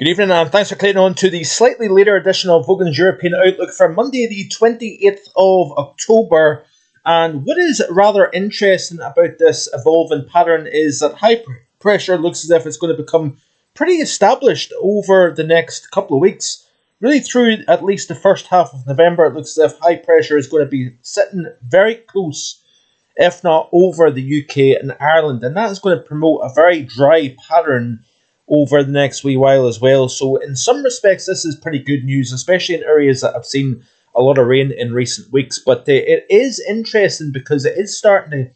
Good evening, and thanks for clicking on to the slightly later edition of Vogan's European Outlook for Monday, the 28th of October. And what is rather interesting about this evolving pattern is that high pressure looks as if it's going to become pretty established over the next couple of weeks. Really, through at least the first half of November, it looks as if high pressure is going to be sitting very close, if not over, the UK and Ireland. And that is going to promote a very dry pattern over the next wee while as well. So in some respects, this is pretty good news, especially in areas that have seen a lot of rain in recent weeks. But it is interesting because it is starting to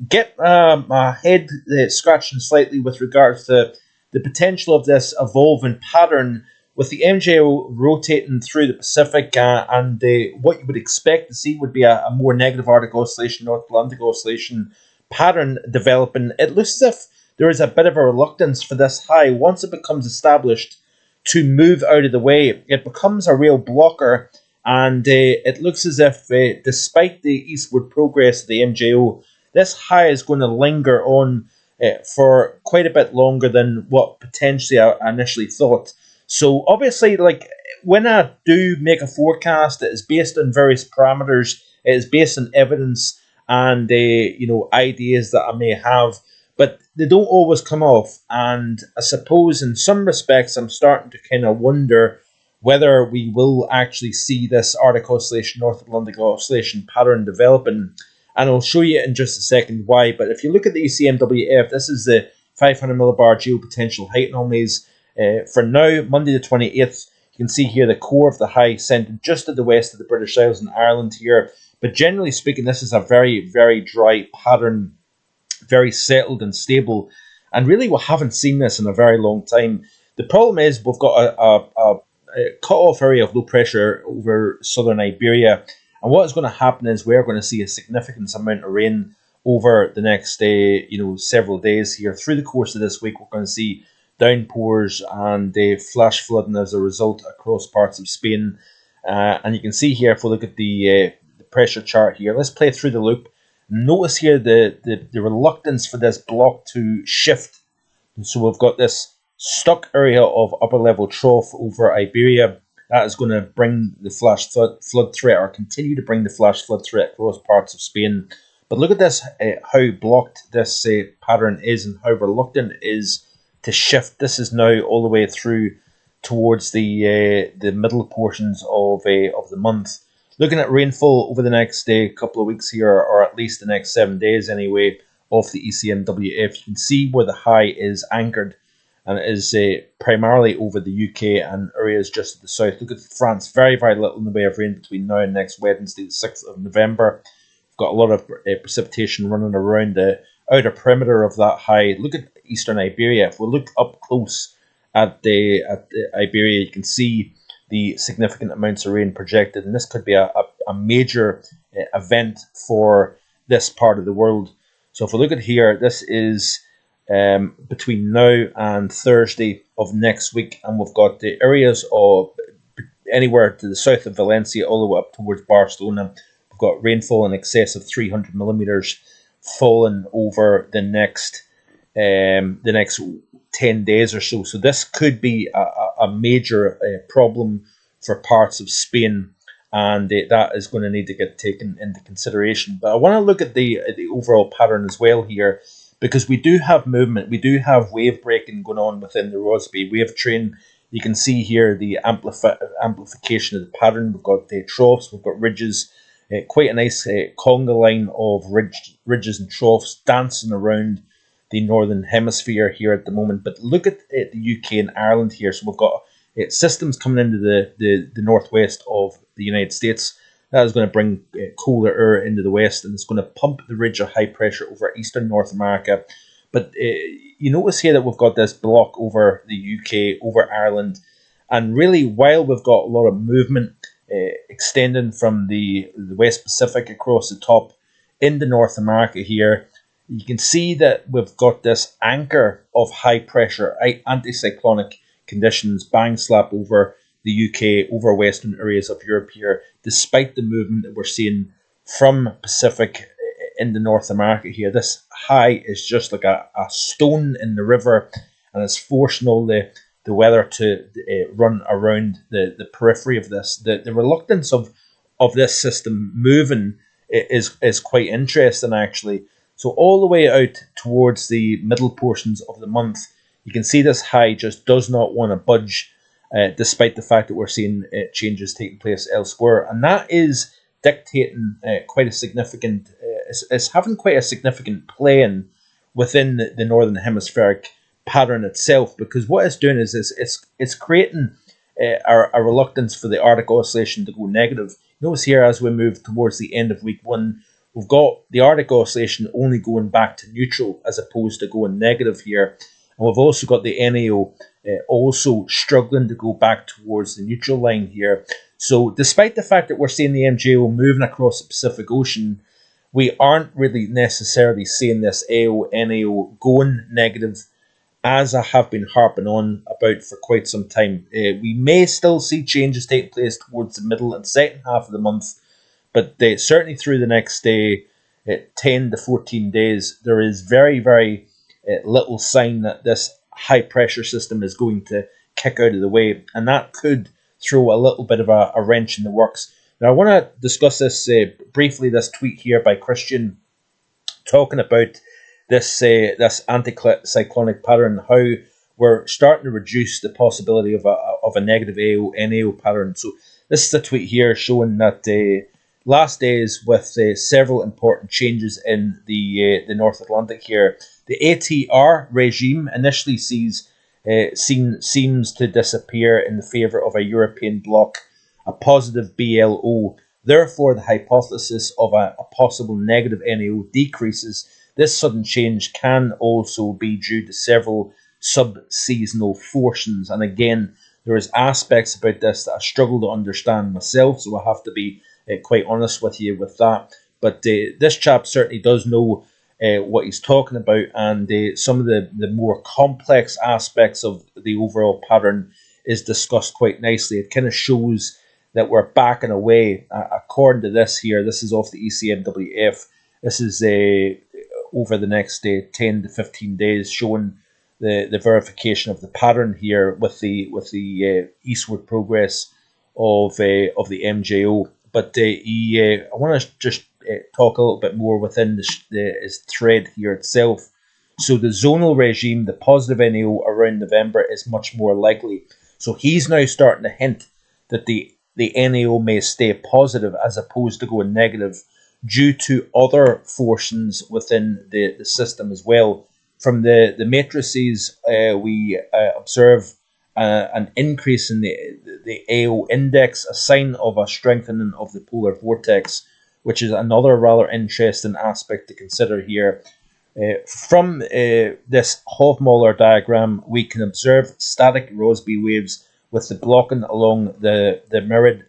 get my head scratching slightly with regards to the potential of this evolving pattern with the MJO rotating through the Pacific, and what you would expect to see would be a more negative Arctic oscillation, North Atlantic oscillation pattern developing. It looks as if there is a bit of a reluctance for this high, once it becomes established, to move out of the way. It becomes a real blocker, and it looks as if, despite the eastward progress of the MJO, this high is going to linger on for quite a bit longer than what potentially I initially thought. So obviously, like, when I do make a forecast, it is based on various parameters. It is based on evidence and ideas that I may have, but they don't always come off. And I suppose in some respects, I'm starting to kind of wonder whether we will actually see this Arctic oscillation, North Atlantic oscillation pattern developing. And I'll show you in just a second why. But if you look at the ECMWF, this is the 500 millibar geopotential height anomalies. For now, Monday the 28th, you can see here the core of the high centered just to the west of the British Isles and Ireland here. But generally speaking, this is a very, very dry pattern, very settled and stable. And really, we haven't seen this in a very long time. The problem is we've got a cut-off area of low pressure over southern Iberia. And what is going to happen is we're going to see a significant amount of rain over the next several days here. Through the course of this week, we're going to see downpours and flash flooding as a result across parts of Spain. And you can see here, if we look at the pressure chart here, let's play through the loop. Notice here the reluctance for this block to shift. And so we've got this stuck area of upper level trough over Iberia. That is going to bring the flash flood threat, or continue to bring the flash flood threat across parts of Spain. But look at this, how blocked this pattern is and how reluctant it is to shift. This is now all the way through towards the middle portions of the month. Looking at rainfall over the next couple of weeks here, or at least the next 7 days anyway, off the ECMWF, you can see where the high is anchored, and it is primarily over the UK and areas just to the south. Look at France, very, very little in the way of rain between now and next Wednesday, the 6th of November. We've got a lot of precipitation running around the outer perimeter of that high. Look at eastern Iberia. If we look up close at Iberia, you can see the significant amounts of rain projected, and this could be a major event for this part of the world. So if we look at here, this is between now and Thursday of next week, and we've got the areas of anywhere to the south of Valencia all the way up towards Barcelona. We've got rainfall in excess of 300 millimeters falling over the next 10 days or so. So this could be a major problem for parts of Spain, and that is going to need to get taken into consideration. But I want to look at the overall pattern as well here, because we do have movement, we do have wave breaking going on within the Rossby wave train. You can see here the amplification of the pattern. We've got the troughs, we've got ridges, quite a nice conga line of ridges and troughs dancing around the northern hemisphere here at the moment. But look at the UK and Ireland here. So we've got systems coming into the northwest of the United States. That is going to bring colder air into the west, and it's going to pump the ridge of high pressure over eastern North America. But you notice here that we've got this block over the UK, over Ireland, and really, while we've got a lot of movement extending from the West Pacific across the top into North America here, you can see that we've got this anchor of high pressure, anticyclonic conditions, bang slap over the UK, over western areas of Europe here, despite the movement that we're seeing from Pacific into North America here. This high is just like a stone in the river, and it's forcing all the the weather to run around the periphery of this. The reluctance of this system moving is quite interesting, actually. So all the way out towards the middle portions of the month, you can see this high just does not want to budge, despite the fact that we're seeing changes taking place elsewhere. And that is dictating quite a significant, it's having quite a significant play in within the Northern Hemispheric pattern itself, because what it's doing is it's creating a reluctance for the Arctic oscillation to go negative. Notice here, as we move towards the end of week one, we've got the Arctic oscillation only going back to neutral as opposed to going negative here. And we've also got the NAO also struggling to go back towards the neutral line here. So despite the fact that we're seeing the MJO moving across the Pacific Ocean, we aren't really necessarily seeing this AO-NAO going negative, as I have been harping on about for quite some time. We may still see changes taking place towards the middle and second half of the month, but certainly through the next 10 to 14 days, there is very, very little sign that this high pressure system is going to kick out of the way, and that could throw a little bit of a wrench in the works. Now, I want to discuss this briefly, this tweet here by Christian, talking about this anticyclonic pattern, how we're starting to reduce the possibility of a negative AO-NAO pattern. So this is a tweet here showing that last days with several important changes in the North Atlantic here. The ATR regime initially seems to disappear in the favour of a European bloc, a positive BLO. Therefore, the hypothesis of a possible negative NAO decreases. This sudden change can also be due to several sub-seasonal forces. And again, there is aspects about this that I struggle to understand myself, so I have to be quite honest with you with that. But this chap certainly does know what he's talking about, and some of the more complex aspects of the overall pattern is discussed quite nicely. It kind of shows that we're backing away. According to this here, this is off the ECMWF. This is over the next 10 to 15 days, showing the verification of the pattern here with the eastward progress of the MJO. But I want to just talk a little bit more within his thread here itself. So the zonal regime, the positive NAO around November is much more likely. So he's now starting to hint that the NAO may stay positive as opposed to going negative due to other forces within the system as well. From the matrices, we observe an increase in the AO index, a sign of a strengthening of the polar vortex, which is another rather interesting aspect to consider here. From this Hofmöller diagram, we can observe static Rossby waves with the blocking along the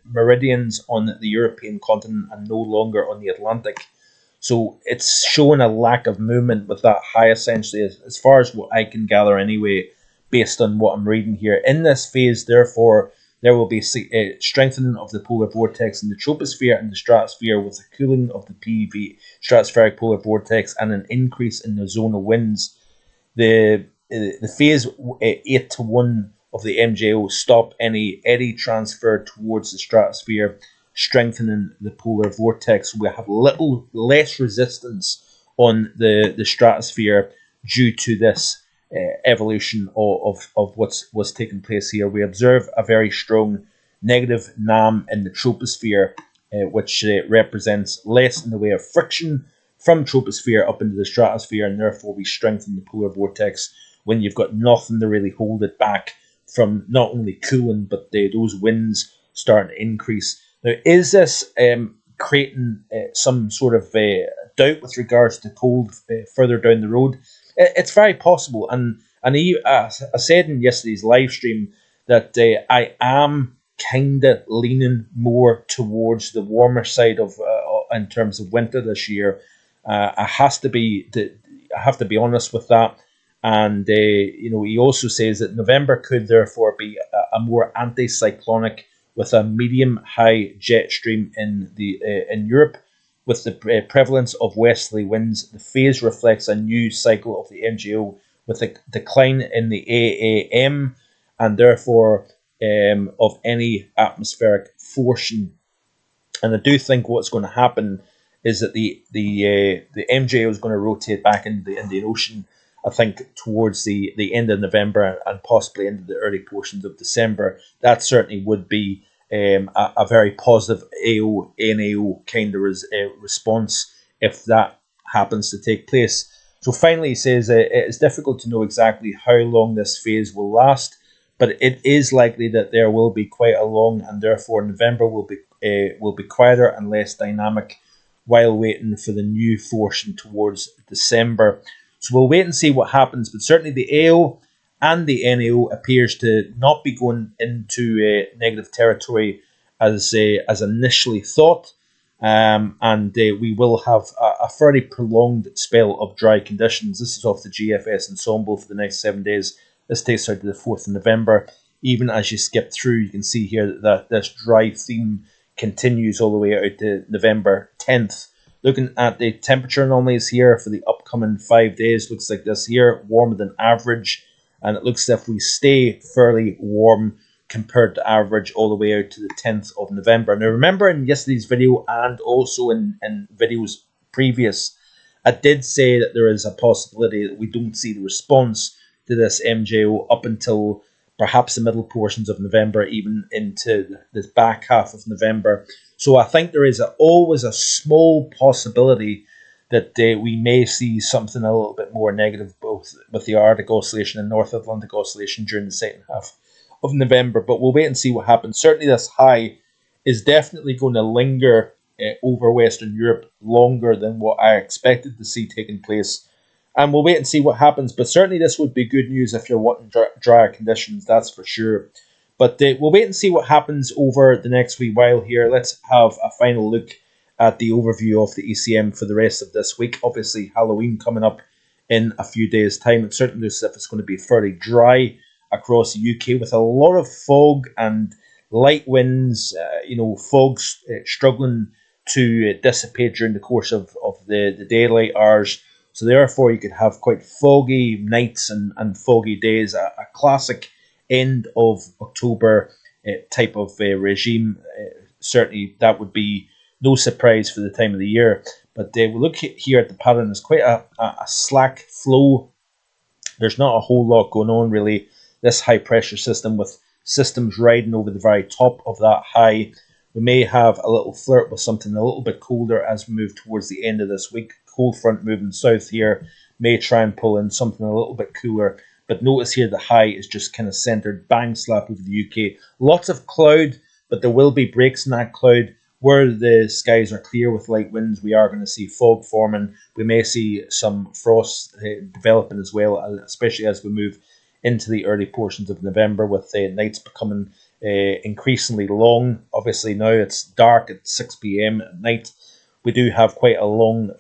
meridians on the European continent and no longer on the Atlantic. So it's showing a lack of movement with that high, essentially, as far as what I can gather anyway, based on what I'm reading here. In this phase, therefore, there will be a strengthening of the polar vortex in the troposphere and the stratosphere, with a cooling of the PV stratospheric polar vortex and an increase in the zonal winds. The phase 8 to 1 of the MJO stop any eddy transfer towards the stratosphere, strengthening the polar vortex. We have little less resistance on the stratosphere due to this evolution of what's taking place here. We observe a very strong negative NAM in the troposphere, which represents less in the way of friction from troposphere up into the stratosphere, and therefore we strengthen the polar vortex when you've got nothing to really hold it back from not only cooling, but those winds starting to increase. Now, is this creating some sort of doubt with regards to cold further down the road? It's very possible, and I said in yesterday's live stream that I am kind of leaning more towards the warmer side of in terms of winter this year. I have to be honest with that. And he also says that November could therefore be a more anticyclonic, with a medium-high jet stream in Europe. With the prevalence of westerly winds, the phase reflects a new cycle of the MJO, with a decline in the AAM and therefore of any atmospheric forcing. And I do think what's going to happen is that the MJO is going to rotate back into the Indian Ocean. I think towards the end of November and possibly into the early portions of December. That certainly would be a very positive AO NAO kind of response if that happens to take place. So finally, he says it is difficult to know exactly how long this phase will last, but it is likely that there will be quite a long, and therefore November will be quieter and less dynamic while waiting for the new forcing towards December. So we'll wait and see what happens, but certainly the AO and the NAO appears to not be going into negative territory as initially thought, and we will have a fairly prolonged spell of dry conditions. This is off the GFS ensemble for the next 7 days. This takes out to the 4th of November. Even as you skip through, you can see here that this dry theme continues all the way out to November 10th. Looking at the temperature anomalies here for the upcoming 5 days, looks like this here, warmer than average, and it looks as if we stay fairly warm compared to average all the way out to the 10th of November. Now remember, in yesterday's video and also in videos previous, I did say that there is a possibility that we don't see the response to this MJO up until perhaps the middle portions of November, even into the back half of November. So I think there is always a small possibility that we may see something a little bit more negative, both with the Arctic Oscillation and North Atlantic Oscillation during the second half of November. But we'll wait and see what happens. Certainly this high is definitely going to linger over Western Europe longer than what I expected to see taking place. And we'll wait and see what happens. But certainly this would be good news if you're wanting drier conditions, that's for sure. But we'll wait and see what happens over the next wee while here. Let's have a final look at the overview of the ECM for the rest of this week. Obviously, Halloween coming up in a few days' time. It certainly looks as if it's going to be fairly dry across the UK with a lot of fog and light winds. Fog's struggling to dissipate during the course of the daylight hours. So therefore, you could have quite foggy nights and foggy days, a classic end of October type of regime. Certainly, that would be no surprise for the time of the year. But we look here at the pattern. There's quite a slack flow. There's not a whole lot going on, really. This high-pressure system with systems riding over the very top of that high. We may have a little flirt with something a little bit colder as we move towards the end of this week. Cold front moving south here may try and pull in something a little bit cooler. But notice here the high is just kind of centered bang slap over the UK. Lots of cloud, but there will be breaks in that cloud. Where the skies are clear with light winds, we are going to see fog forming. We may see some frost developing as well, especially as we move into the early portions of November, with nights becoming increasingly long. Obviously now it's dark at 6 p.m. at night. We do have quite a long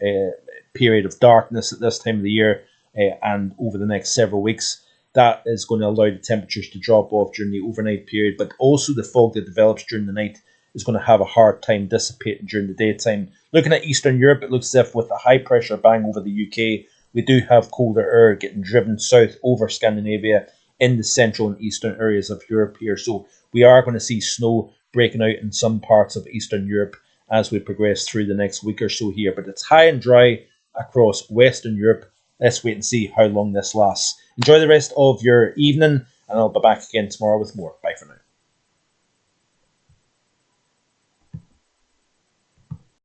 period of darkness at this time of the year, and over the next several weeks. That is going to allow the temperatures to drop off during the overnight period, but also the fog that develops during the night is going to have a hard time dissipating during the daytime. Looking at Eastern Europe, it looks as if with a high pressure bang over the UK, we do have colder air getting driven south over Scandinavia in the central and eastern areas of Europe here. So we are going to see snow breaking out in some parts of Eastern Europe as we progress through the next week or so here. But it's high and dry across Western Europe. Let's wait and see how long this lasts. Enjoy the rest of your evening, and I'll be back again tomorrow with more. Bye for now.